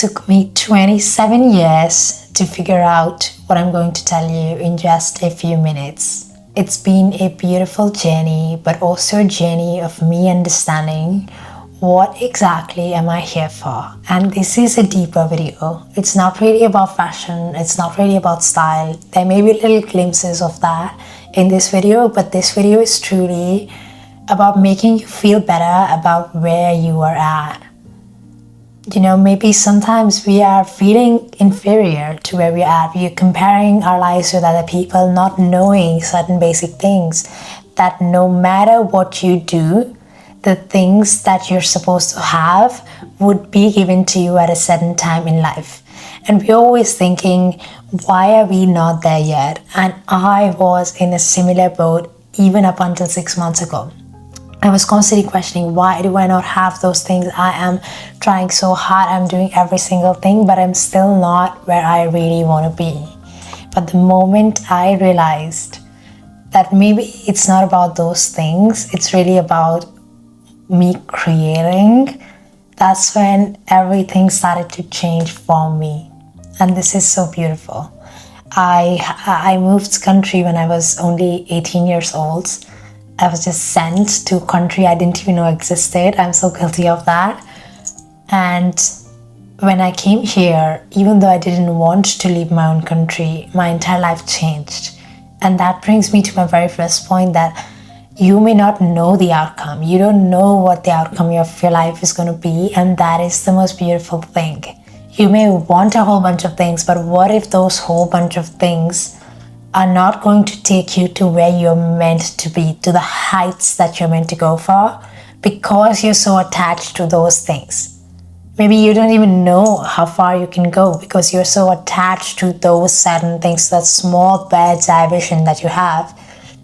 took me 27 years to figure out what I'm going to tell you in just a few minutes. It's been a beautiful journey, but also a journey of me understanding what exactly am I here for. And this is a deeper video. It's not really about fashion, it's not really about style. There may be little glimpses of that in this video, but this video is truly about making you feel better about where you are at. You know, maybe sometimes we are feeling inferior to where we're at. We are comparing our lives with other people, not knowing certain basic things, that no matter what you do, the things that you're supposed to have would be given to you at a certain time in life. And we're always thinking, why are we not there yet? And I was in a similar boat even up until 6 months ago. I was constantly questioning, why do I not have those things? I am trying so hard, I'm doing every single thing, but I'm still not where I really want to be. But the moment I realized that maybe it's not about those things, it's really about me creating, that's when everything started to change for me. And this is so beautiful. I moved country when I was only 18 years old. I was just sent to a country I didn't even know existed. I'm so guilty of that. And when I came here, even though I didn't want to leave my own country, my entire life changed. And that brings me to my very first point, that you may not know the outcome. You don't know what the outcome of your life is going to be. And that is the most beautiful thing. You may want a whole bunch of things, but what if those whole bunch of things are not going to take you to where you're meant to be, to the heights that you're meant to go for, because you're so attached to those things. Maybe you don't even know how far you can go because you're so attached to those certain things, that small bird's eye vision that you have.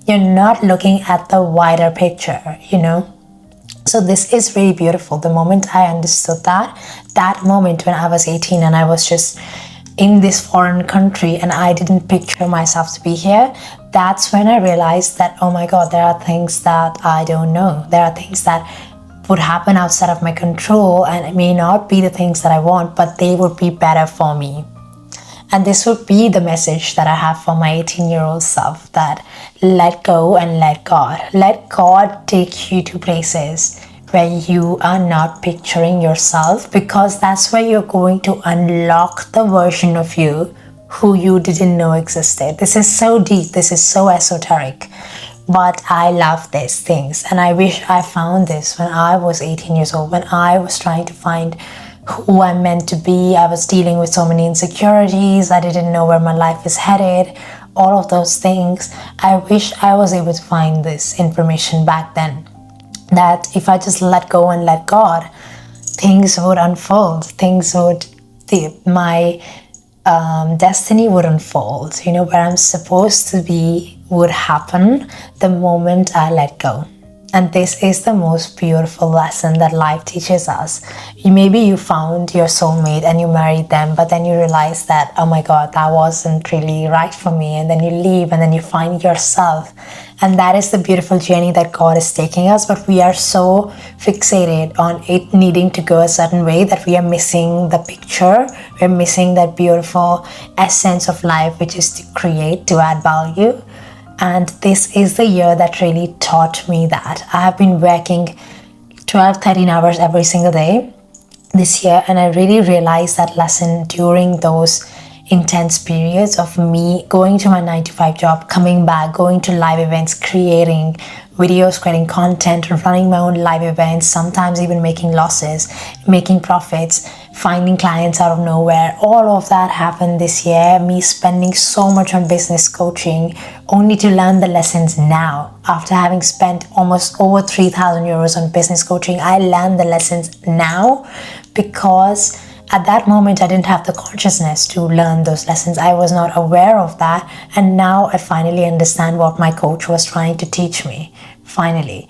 You're not looking at the wider picture, you know. So this is really beautiful. The moment I understood that moment when I was 18 and I was just in this foreign country and I didn't picture myself to be here, that's when I realized that, oh my God, there are things that I don't know. There are things that would happen outside of my control, and it may not be the things that I want, but they would be better for me. And this would be the message that I have for my 18-year-old self, that let go and let God. Let God take you to places where you are not picturing yourself, because that's where you're going to unlock the version of you who you didn't know existed. This is so deep, this is so esoteric, but I love these things, and I wish I found this when I was 18 years old, when I was trying to find who I'm meant to be. I was dealing with so many insecurities, I didn't know where my life is headed, all of those things. I wish I was able to find this information back then, that if I just let go and let God, things would unfold. My destiny would unfold. You know, where I'm supposed to be would happen the moment I let go. And this is the most beautiful lesson that life teaches us. Maybe you found your soulmate and you married them, but then you realize that, oh my God, that wasn't really right for me. And then you leave and then you find yourself. And that is the beautiful journey that God is taking us. But we are so fixated on it needing to go a certain way that we are missing the picture. We're missing that beautiful essence of life, which is to create, to add value. And this is the year that really taught me that. I have been working 12-13 hours every single day this year, and I really realized that lesson during those intense periods of me going to my 9-to-5 job, coming back, going to live events, creating videos, creating content, running my own live events, sometimes even making losses, making profits, finding clients out of nowhere. All of that happened this year, me spending so much on business coaching, only to learn the lessons now. After having spent almost over 3,000 euros on business coaching, I learned the lessons now, because at that moment I didn't have the consciousness to learn those lessons. I was not aware of that, and now I finally understand what my coach was trying to teach me, finally.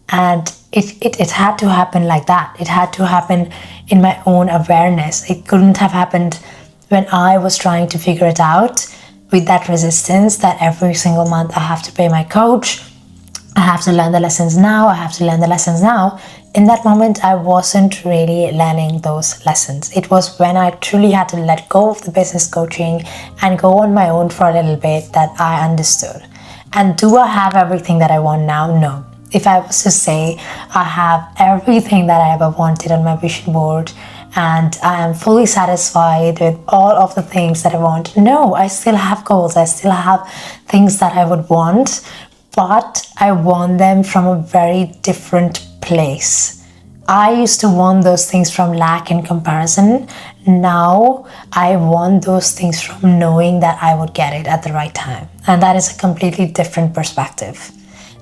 And it had to happen like that. It had to happen in my own awareness. It couldn't have happened when I was trying to figure it out with that resistance that every single month I have to pay my coach, I have to learn the lessons now, I have to learn the lessons now. In that moment, I wasn't really learning those lessons. It was when I truly had to let go of the business coaching and go on my own for a little bit that I understood. And do I have everything that I want now? No. If I was to say I have everything that I ever wanted on my vision board and I am fully satisfied with all of the things that I want, no, I still have goals. I still have things that I would want, but I want them from a very different place. I used to want those things from lack and comparison. Now I want those things from knowing that I would get it at the right time. And that is a completely different perspective.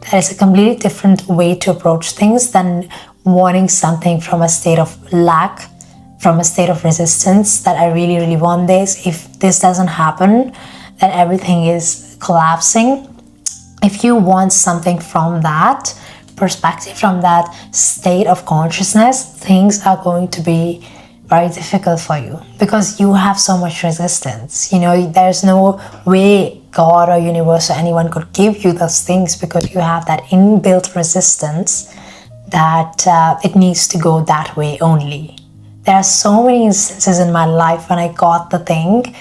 That is a completely different way to approach things than wanting something from a state of lack, from a state of resistance, that I really, really want this. If this doesn't happen, then everything is collapsing. If you want something from that perspective, from that state of consciousness, things are going to be very difficult for you because you have so much resistance. There's no way God or universe or anyone could give you those things because you have that inbuilt resistance that it needs to go that way only. There are so many instances in my life when I got the thing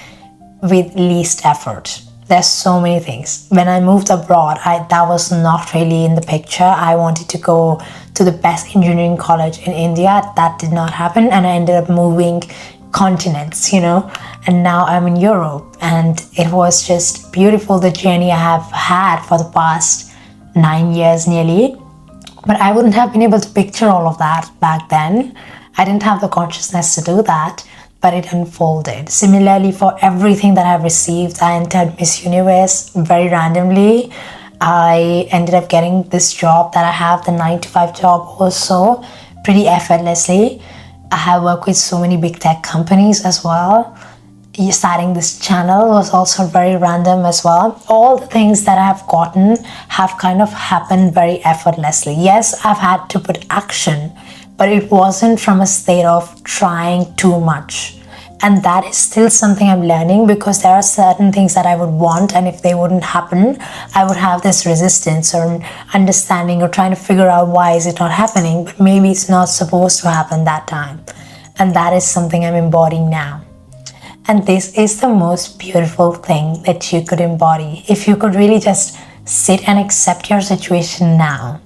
with least effort. There's so many things. When I moved abroad, that was not really in the picture. I wanted to go to the best engineering college in India. That did not happen, and I ended up moving continents, and now I'm in Europe, and it was just beautiful, the journey I have had for the past 9 years nearly. But I wouldn't have been able to picture all of that back then. I didn't have the consciousness to do that, but it unfolded. Similarly, for everything that I've received, I entered Miss Universe very randomly. I ended up getting this job that I have, the 9-to-5 job, also pretty effortlessly. I have worked with so many big tech companies as well. Starting this channel was also very random as well. All the things that I have gotten have kind of happened very effortlessly. Yes, I've had to put action, but it wasn't from a state of trying too much. And that is still something I'm learning, because there are certain things that I would want, and if they wouldn't happen, I would have this resistance or understanding or trying to figure out why is it not happening, but maybe it's not supposed to happen that time. And that is something I'm embodying now. And this is the most beautiful thing that you could embody. If you could really just sit and accept your situation now,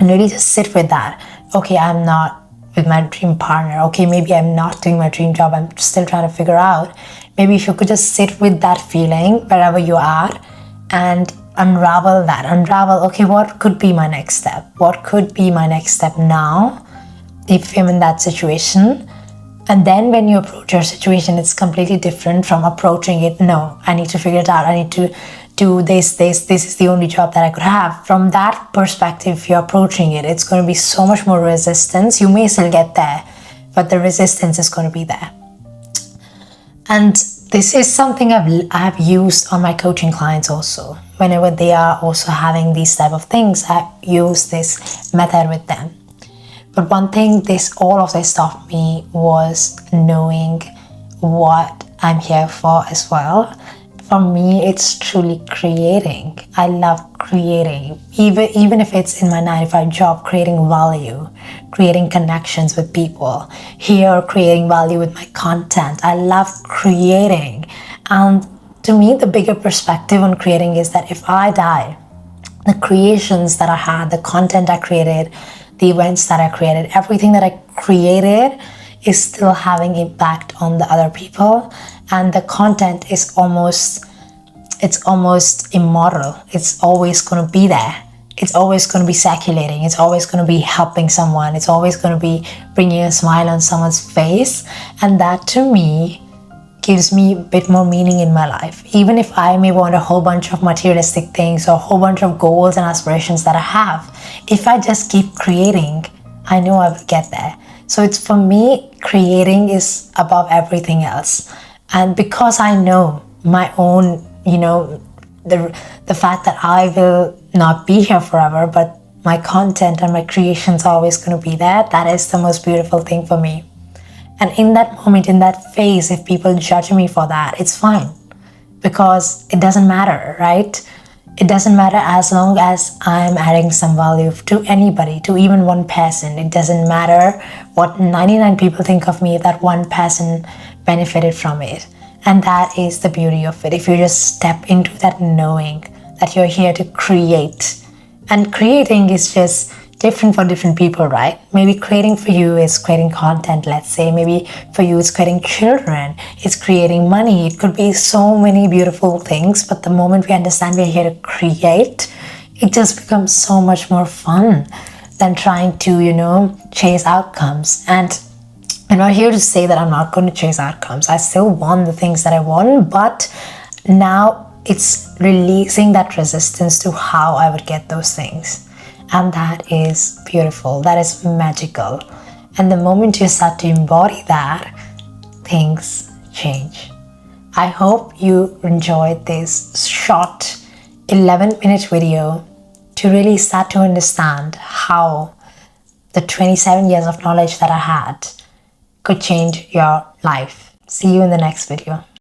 and really just sit with that. Okay, I'm not with my dream partner. Okay, maybe I'm not doing my dream job. I'm still trying to figure out. Maybe if you could just sit with that feeling wherever you are and unravel that. Okay, what could be my next step? What could be my next step now if I'm in that situation? And then when you approach your situation, it's completely different from approaching it. No, I need to figure it out. I need to do this is the only job that I could have. From that perspective, if you're approaching it, it's going to be so much more resistance. You may still get there, but the resistance is going to be there. And this is something I've used on my coaching clients also. Whenever they are also having these type of things, I use this method with them. But one thing all of this taught me was knowing what I'm here for as well. For me, it's truly creating. I love creating. Even if it's in my 9-to-5 job, creating value, creating connections with people. Here, creating value with my content. I love creating. And to me, the bigger perspective on creating is that if I die, the creations that I had, the content I created, the events that I created, everything that I created is still having impact on the other people. And the content is almost immortal. It's always going to be there. It's always going to be circulating. It's always going to be helping someone. It's always going to be bringing a smile on someone's face. And that to me gives me a bit more meaning in my life. Even if I may want a whole bunch of materialistic things or a whole bunch of goals and aspirations that I have, if I just keep creating, I know I will get there. So it's, for me, creating is above everything else. And because I know my own, the fact that I will not be here forever, but my content and my creations are always going to be there, that is the most beautiful thing for me. And in that moment, in that phase, if people judge me for that, it's fine. Because it doesn't matter, right? It doesn't matter, as long as I'm adding some value to anybody, to even one person. It doesn't matter what 99 people think of me if that one person benefited from it. And that is the beauty of it. If you just step into that knowing that you're here to create. And creating is just different for different people, right? Maybe creating for you is creating content, let's say. Maybe for you it's creating children, it's creating money. It could be so many beautiful things, but the moment we understand we're here to create, it just becomes so much more fun than trying to, chase outcomes. And I'm not here to say that I'm not going to chase outcomes. I still want the things that I want, but now it's releasing that resistance to how I would get those things. And that is beautiful. That is magical. And the moment you start to embody that, things change. I hope you enjoyed this short 11-minute video to really start to understand how the 27 years of knowledge that I had could change your life. See you in the next video.